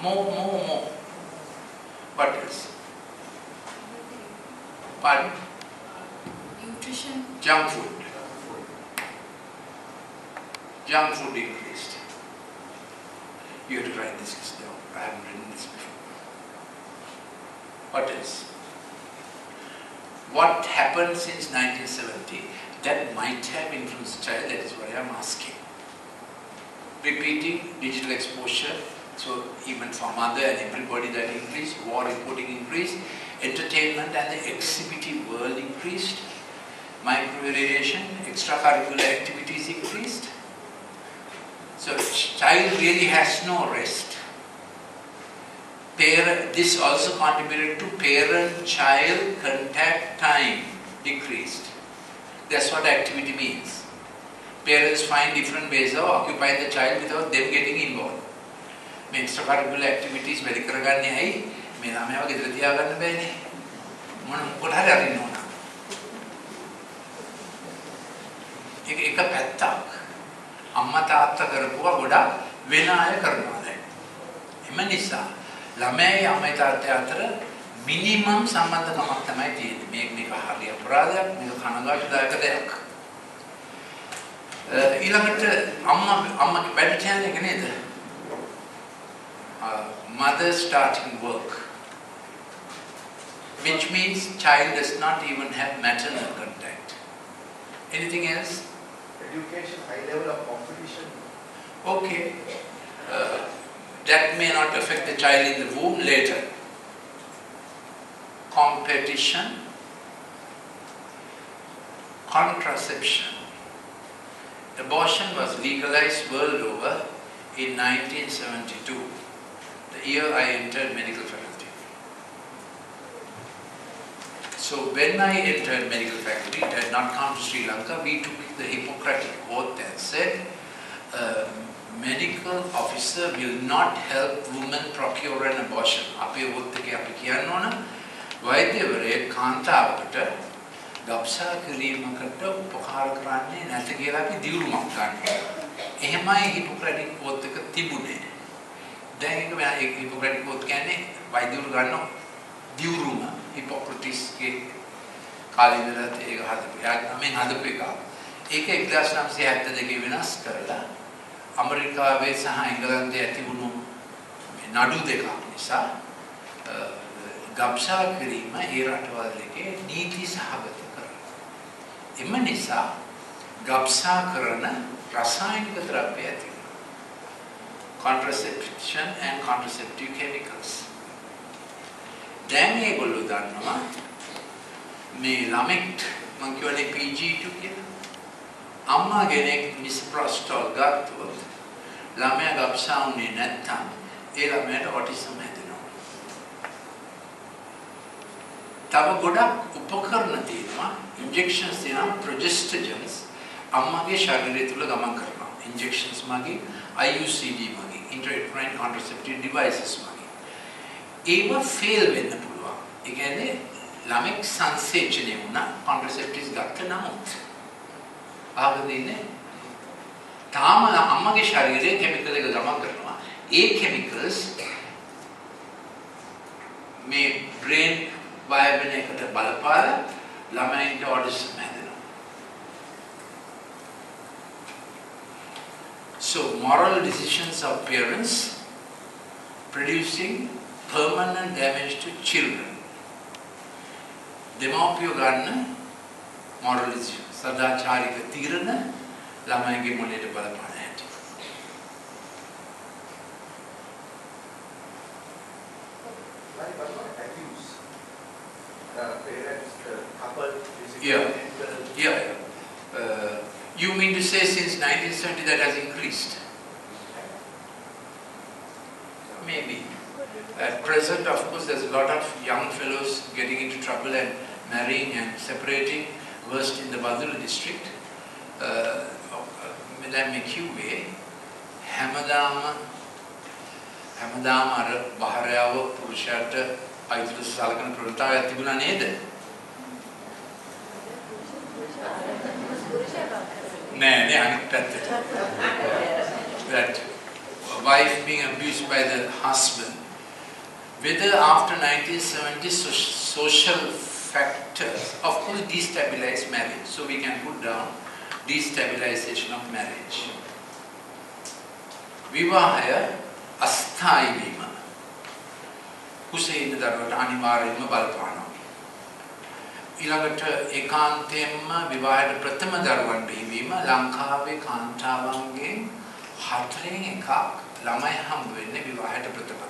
More. What else? Pardon? Nutrition. Junk food. Junk food increased. You have to write this down. I haven't written this before. What else? What happened since 1970 that might have influenced the child? That is what I am asking. Repeating digital exposure, so even for mother and everybody that increased, war reporting increased, entertainment and the exhibitive world increased, micro-radiation, extracurricular activities increased. So child really has no rest. This also contributed to parent-child contact time decreased. That's what activity means. Parents find different ways of occupying the child without them getting involved. මේ extracurricular activities වැඩි කරගන්නේ ඇයි? මේ ළමයාව ගෙදර තියාගන්න බෑනේ. මොන කොට හරි අරින්න ඕන. එක පැත්තක් අම්මා තාත්තා කරපුවා ගොඩක් වෙන අය කරනවා දැන්. එම නිසා ළමයි අම්මයි තාත්තයි අතර මිනිමම් සම්බන්ධකමක් තමයි තියෙන්නේ. මේක හරිය අපරාධයක්, මේක කනගාටුදායක දෙයක්. ඊළඟට අම්මගේ වැඩ කියන එක නේද? Mother starting work, which means child does not even have maternal contact. Anything else? Education, high level of competition. Okay. That may not affect the child in the womb later. Competition, contraception. Abortion was legalized world over in 1972, the year I entered medical faculty. So when I entered medical faculty, it had not come to Sri Lanka, we took the Hippocratic oath and said, medical officer will not help women procure an abortion. අපේ oath එකේ අපි කියන්න ඕන වෛද්‍යවරයෙක් කාන්තාවකට ගබ්සා කිරීමකට උපකාර කරන්නේ නැත කියලා අපි දියුණුවක් ගන්නවා. එහෙමයි Hippocratic oath එක තිබුණේ. දැන් ඒක Hippocratic oath කියන්නේ වෛද්‍යවරු ගන්න දියුණුම Hippocratesගේ කාලේ ඉඳලා ඒක හදපු එක. ඒක 1972 වෙනස් කරලා ඇමරිකාවේ සහ එංගලන්තයේ ඇතිවුණු නඩු දෙකක් නිසා ගබ්සා කිරීම ඒ රටවල් එකේ නීති සහගත කරනවා. එම නිසා ගබ්සා කරන රසායනික ද්‍රව්‍ය ඇති වෙනවා. Contraception and contraceptive chemicals. දැන් ඒගොල්ලෝ දන්නවා මේ ළමෙක්ට මං කියවනේ PG2 කියලා. අම්මා කෙනෙක් මිස්ප්‍රොස්ටෝල් ගත්තොත් ළමයා ගබ්සා වුණේ නැත්නම් ඒ ළමයාට ඔටිසම් හැදෙනවා. තව ගොඩක් උපකරණ තියෙනවා, ඉන්ජෙක්ෂන්ස් තියෙනවා, ප්‍රොජෙස්ටජන්ස් අම්මගේ ශරීරය තුල ගමන් කරනවා. ඉන්ජෙක්ෂන්ස් මගින්, IUCD මගින්, intrauterine contraceptive devices මගින්. ඒව ෆේල් වෙන්න පුළුවන්. ඒ කියන්නේ ළමෙක් සංසේචනය වුණා contraceptives ගත්ත නමුත් ආවදිනේ තාම අම්මගේ ශරීරයේ කිමිකල් එක ගමන් කරනවා. ඒ කිමිකල්ස් මේ බ්‍රේන් වයබන එකට බලපාලා ළමයින්ට ඔටිසම් හැදෙනවා. So moral decisions of parents producing permanent damage to children. දෙමාපියෝ ගන්න moral decisions සදාචාරික තීරණ ළමයිගේ මොළයට බලපාන හැටි. Yeah. You mean to say since 1970 that has increased? Maybe. At present, of course, there's a lot of young fellows getting into trouble and marrying and separating, worst in the Badula district. Madam McHugh, හැමදාම අර බහරයව පුරුෂයාට අයිතිව සලකන ප්‍රවණතාවයක් තිබුණා නේද? නෑ අනිත් පැත්තට. that wife being abused by the husband, whether after 1970 social factors, of course, destabilize marriage. So we can put down destabilization of marriage. විවාහය අස්ථායි වීම කුසේන දරුවට අනිවාර්යයෙන්ම බලපානවා. ඊළඟට ඒකාන්තයෙන්ම විවාහයට ප්‍රථම දරුවන් බිහිවීම ලංකාවේ කාන්තාවන්ගෙන් 4න් 1ක් ළමයි හම්බ වෙන්නේ විවාහයට ප්‍රථම.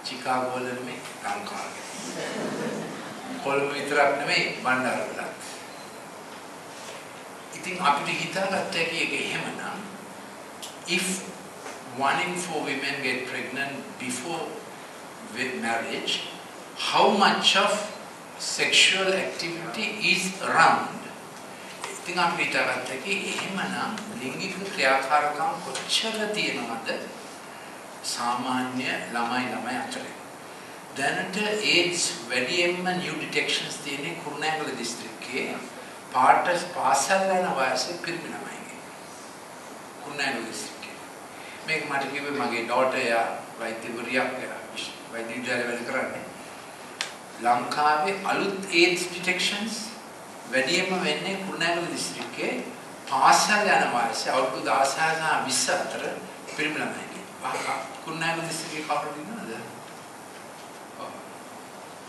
චිකාගෝ වල නෙමෙයි ලංකාවේ. කොළඹ විතරක් නෙමෙයි බණ්ඩාරවලත්. ඉතින් අපිට හිතාගත්ත හැකි ඒක එහෙමනම් if 1 in 4 women get pregnant before with marriage, how much of sexual activity is around? ඉතින් අපි හිතාගත්ත හැකි එහෙමනම් ලිංගික ක්‍රියාකාරකම් කොච්චර තියෙනවද සාමාන්‍ය ළමයි අතරේ. දැනට AIDS වැඩියෙන්ම new detections තියෙන්නේ කුරුණෑගල දිස්ත්‍රික්කයේ පාසල් යන වයසේ පිරිමි ළමයිගේ. කුරුණෑගල දිස්ත්‍රික්කයේ. මේක මට කිව්වේ මගේ ඩෝටර් යා වෛද්‍යවරියක් වෛද්‍ය විද්‍යාලය වැඩ කරන්නේ. ලංකාවේ අලුත් AIDS detections වැඩියෙන්ම වෙන්නේ කුරුණෑගල දිස්ත්‍රික්කයේ පාසල් යන වයසේ අවුරුදු 16 සහ 20 අතර පිරිමි ළමයිගේ. කුරුණෑගල දිස්ත්‍රික්කයේ කවුරුද ඉන්නවද?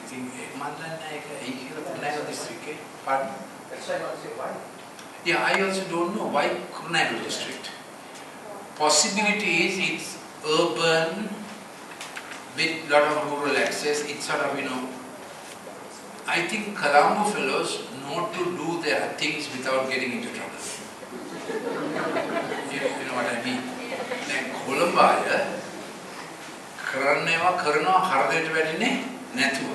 ඉතින් මම දන්නේ ඒක කියලා කුරුණෑගල දිස්ත්‍රික්කයේ pardon? That's why I want to say why. Yeah, I also don't know why Kurunegala district. Possibility is it's urban with lot of rural access. It's sort of, I think Colombo fellows know to do their things without getting into trouble. You know what I mean? Like Colombo, කරනවා හරදයට වැඩිනේ නැතුව.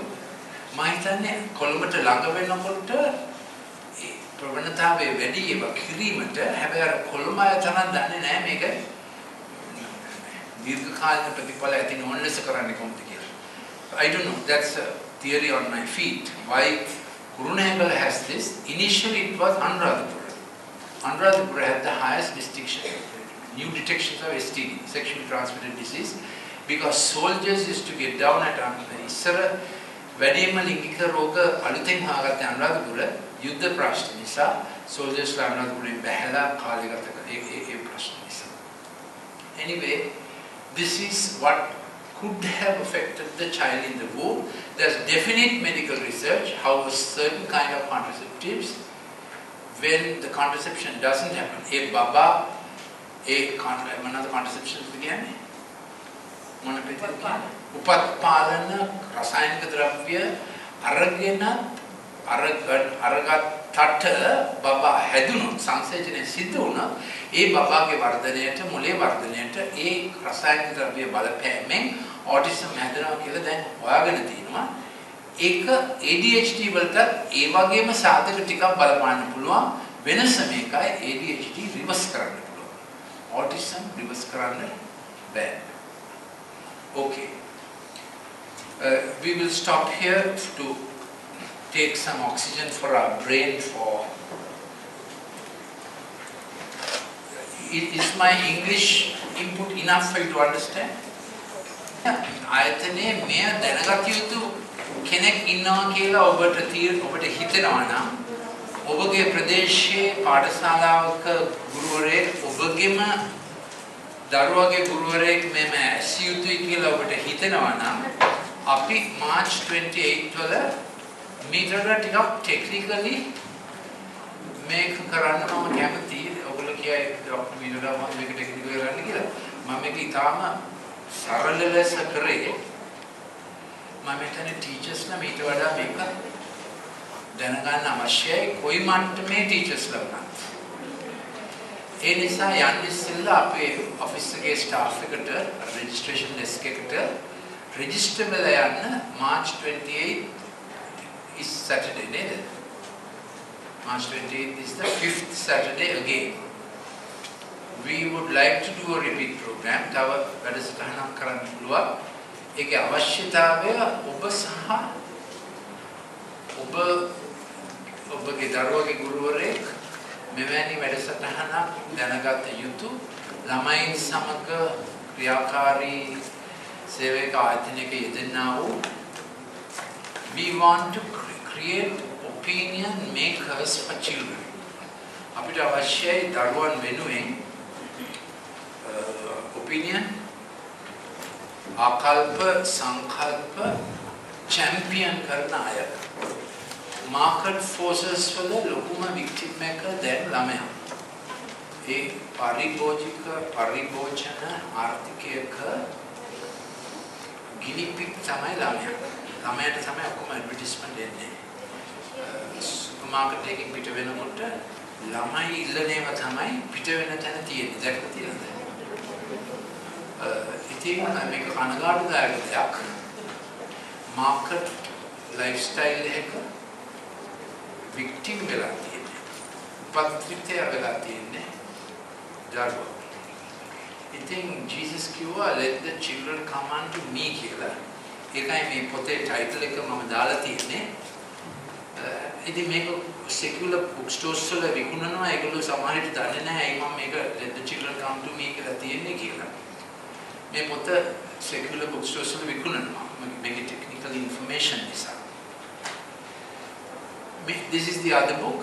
මම හිතන්නේ කොළඹට ළඟ වෙනකොට ප්‍රවණතාවය වැඩි ඒවා කිරීමට හැබැයි අර කොළඹ තරම් දන්නේ නැහැ මේක දීර්ඝකාලීන ප්‍රතිඵල ඇති නොවන ලෙස කරන්නේ කොහොමද කියලා. I don't know, that's a theory on my feet. Why Kurunegala has this? Initially it was Anuradhapura. Anuradhapura had the highest distinction, new detections of STD, sexually transmitted disease, because soldiers used to get down at ඉස්සර වැඩිම ලිංගික රෝග අලුතෙන් හොයාගත්තේ අනුරාධපුර යුද්ධ ප්‍රශ්න නිසා soldiers අනුරාධපුරෙන් බැහැලා කාලය ගත කරේ ඒ ප්‍රශ්න නිසා. Anyway, this is what could have affected the child in the womb. There's definite medical research how certain kind of contraceptives, when the contraception doesn't happen, another contraception again. උපත්පාදන රසායනික ද්‍රව්‍ය අරගත්තට බබා හැදුනොත් සංසේචනය සිද්ධ වුණා ඒ බබාගේ වර්ධනයට මොලේ වර්ධනයට ඒ රසායනික ද්‍රව්‍ය බලපෑමෙන් ඔටිසම් හැදෙනවා කියලා දැන් හොයාගෙන තිනවා ඒක ADHD වලට ඒ වගේම සාධක ටිකක් බලපාන්න පුළුවන් වෙනස මේකයි ADHD රිවර්ස් කරන්න පුළුවන් ඔටිසම් රිවර්ස් කරන්න බෑ. Okay, we will stop here to take some oxygen for our brain. Is my English input enough for you to understand? ආයතනයේ මෙය දැනගත යුතු කෙනෙක් ඉන්නවා කියලා ඔබට හිතෙනවා නම් ඔබගේ ප්‍රදේශයේ පාඨශාලාවක ගුරුවරයෙක් ඔබගේම දරුවගේ ගුරුවරයෙක් මෙම ඇසිය යුතුයි කියලා ඔබට හිතෙනවා නම් අපි March 28 වල මීටර ටිකක් ටෙක්නිකලි මේක කරන්න මම කැමතියි. ඔයගොල්ලෝ කියයි ડોක්ටර් මීටර මම මේක ටෙක්නිකලි කරන්න කියලා. මම මේක ඉතාලම සරල ලෙස කරේ. මම හිතන්නේ ටීචර්ස්ලා මීට වඩා මේක දැනගන්න අවශ්‍යයි කොයි මට්ටමේ ටීචර්ස්ලා වුණත්. ඒ නිසා යන්නේ ඉස්සෙල්ලා අපේ ඔෆිස් එකේ ස්ටාෆ් එකට රෙජිස්ට්‍රේෂන් ඩෙස්ක් එකට රෙජිස්ටර් වෙලා යන්න March 28 is Saturday නේද? March 28 is the 5th Saturday again. We would like to do a repeat program. තව වැඩසටහනක් කරන්න පුළුවන්. ඒකේ අවශ්‍යතාවය ඔබ සහ ඔබගේ දරුවගේ ගුරුවරයෙක් මෙවැනි වැඩසටහනක් දැනගත යුතු ළමයින් සමග ක්‍රියාකාරී සේවක ආයතනයක යෙදෙනා වූ we want to create opinion makers for children. අපිට අවශ්‍යයි දරුවන් වෙනුවෙන් opinion ආකල්ප සංකල්ප champion කරන අය. market forces වල ලොකුම victim එක දැන් ළමයා. ඒ පරිභෝජන ආර්ථිකයක guinea pig තමයි ළමයා. ළමයාට තමයි ඔක්කොම ඇඩ්වර්ටයිස්මන්ට් දෙන්නේ. සුපර් මාකට් එකකින් පිට වෙනකොට ළමයි ඉල්ලනේම තමයි පිට වෙන තැන තියෙන්නේ. දැක්කද තියෙනවද? ඉතින් මේක කනගාටුදායක දෙයක්. මාකට් ලයිෆ්ස්ටයිල් එක වික්ටිම් වෙලා තියෙන්නේ. උපත්ත්‍රිතය වෙලා තියෙන්නේ. දරුවෝ. ඉතින් ජීසස් කිව්වා let the children come unto me කියලා. ඒකයි මේ පොතේ ටයිටල් එක මම දාලා තියෙන්නේ. ඉතින් මේක secular bookstores වල විකුණනවා. ඒගොල්ලෝ සමහරවිට දන්නේ නැහැ මම මේක let the children come to me කියලා තියෙන්නේ කියලා. මේ පොත secular bookstores වල විකුණනවා. මේකේ technical information නිසා. This is the other book.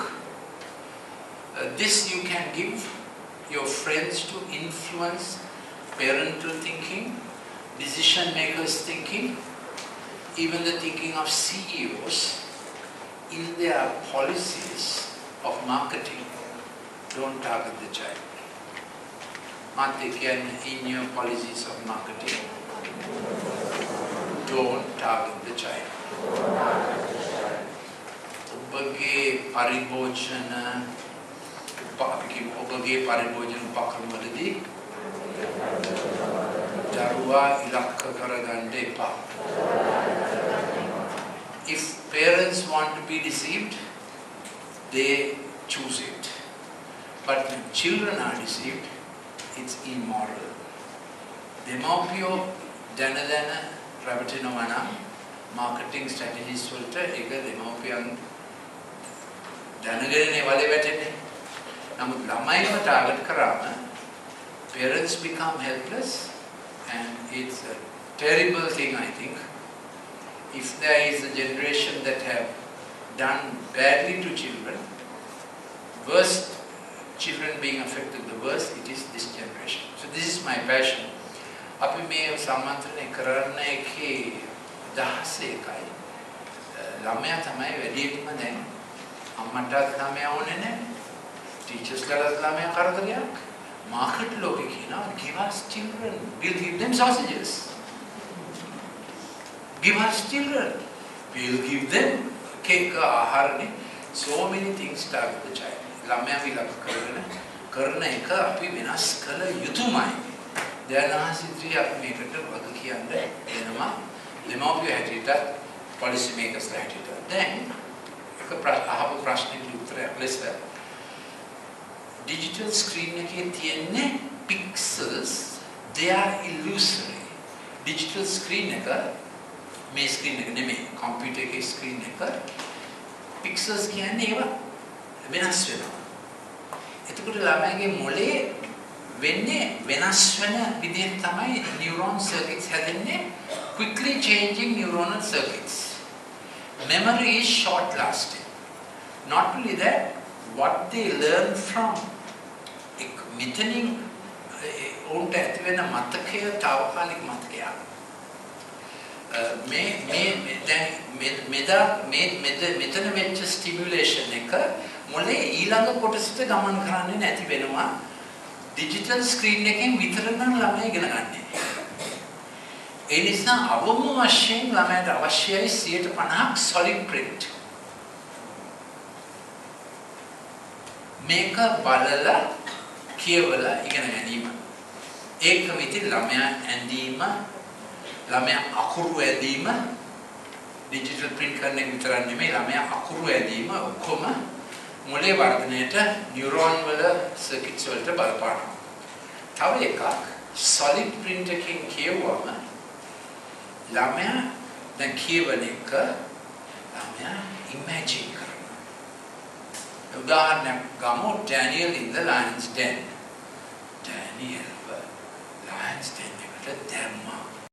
This you can give your friends to influence parental thinking, decision makers thinking, even the thinking of CEOs in their policies of marketing. Don't target the child. Marketing in your policies of marketing. Don't target the child. ඔබගේ පරිභෝජන උපක්‍රමවලදී දරුවා ඉලක්ක කරගන්න එපා. If parents want to be deceived, they choose it. But when children are deceived, it's immoral. දෙමව්පියෝ දැන රැවටෙනවා නම් marketing strategies වලට ඒක දෙමව්පියන් දැනගෙනනේ වලේ වැටෙන්නේ. නමුත් ළමයිව ටාගට් කරාම parents become helpless and it's a terrible thing, I think. If there is a generation that have done badly to children, worst children being affected the worst, it is this generation. So this is my passion. අපි මේ සම්මන්ත්‍රණය කරන්න එකේ දහස එකයි. ළමයා තමයි වැඩියෙන්ම දැන් අම්මටත් ළමයා ඕනේ නැහැ. ටීචර්ස්ලාට ළමයා කරදරයක්. මාකට් ලෝකේ කියනවා give us children, we'll give them sausages. Give us children, we'll give them cake, ආහාරනේ. So many things start with the child. ළමයා විලක් කරන එක අපි වෙනස් කළ යුතුමයි. දැනහසිත්‍රි අපි මේකට වග කියන්න වෙනවා. දෙමව්පිය හැටියට policy makers හැටියට. දැන් එක අහපු ප්‍රශ්නෙට උත්තරයක් ලෙස digital screen එකේ තියෙන්නේ pixels, they are illusory. Digital screen එක මේ screen එක නෙමෙයි, computer එකේ screen එක pixels කියන්නේ ඒවා වෙනස් වෙනවා. එතකොට ළමයිගේ මොලේ වෙන්නේ වෙනස් වෙන විදිහට තමයි neuron circuits හැදෙන්නේ, quickly changing neuronal circuits. Memory is short lasting. Not only that, what they learn from මෙතනින් උන්ට ඇති වෙන මතකය తాවකාලික මතකයක්. මෙතන වෙච්ච ස්ටිමියුලේෂන් එක මොලේ ඊළඟ කොටසට ගමන් කරන්නේ නැති වෙනවා. ඩිජිටල් ස්ක්‍රීන් එකෙන් විතරක් නම් ළමයි ඉගෙන ගන්න. ඒ නිසා අවම වශයෙන් ළමයට අවශ්‍යයි 50% solid print. මේක බලලා කියවලා ඉගෙන ගැනීම. ඒක විතර ළමයා ඇඳීම, ළමයා අකුරු ඇඳීම, ඩිජිටල් print කරන එක විතරක් නෙමෙයි ළමයා අකුරු ඇඳීම ඔක්කොම මොලේ වර්ධනයට නියුරෝන් වල සර්කිට්ස් වලට බලපානවා. තව එකක් solid print එකකින් කියවුවම ළමයා දැන් කියවන එක ළමයා imagine කරනවා. උදාහරණයක් ගමු Daniel in the lion's den. ගෙනියලා ලයන්ස් දෙන්න එකට දැම්මා.